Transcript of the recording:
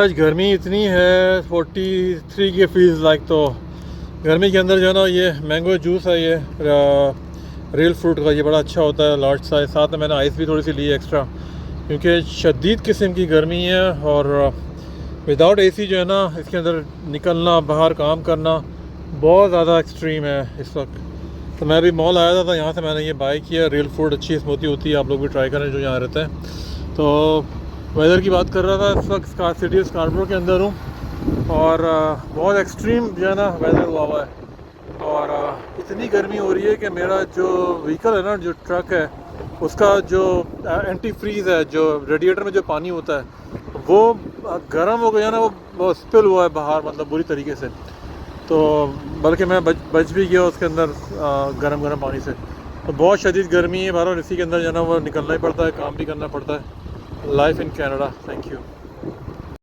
आज गर्मी इतनी है 43 के फील्स लाइक। तो गर्मी के अंदर जो है ना ये मैंगो जूस है, ये रियल फ्रूट का, ये बड़ा अच्छा होता है, लार्ज साइज। साथ में मैंने आइस भी थोड़ी सी ली एक्स्ट्रा, क्योंकि शदीद किस्म की गर्मी है और विदाउट एसी जो है ना इसके अंदर निकलना, बाहर काम करना बहुत ज़्यादा एक्सट्रीम है इस वक्त। तो मैं अभी मॉल आया था, यहाँ से मैंने ये बाय किया। रियल फ्रूट अच्छी स्मूथी होती है, आप लोग भी ट्राई करें जो यहाँ रहते हैं। तो वेदर की बात कर रहा था, इस वक्त सिटी स्कार्बरो के अंदर हूँ और बहुत एक्सट्रीम जो है ना वेदर हुआ है और इतनी गर्मी हो रही है कि मेरा जो व्हीकल है ना, जो ट्रक है, उसका जो एंटी फ्रीज़ है, जो रेडिएटर में जो पानी होता है वो गर्म हो गया ना, वो स्पिल हुआ है बाहर, मतलब बुरी तरीके से। तो बल्कि मैं बच भी गया उसके अंदर गर्म पानी से। तो बहुत शदीद गर्मी है बाहर, इसी के अंदर जो है ना वो निकलना ही पड़ता है, काम भी करना पड़ता है। Life in Canada. Thank you.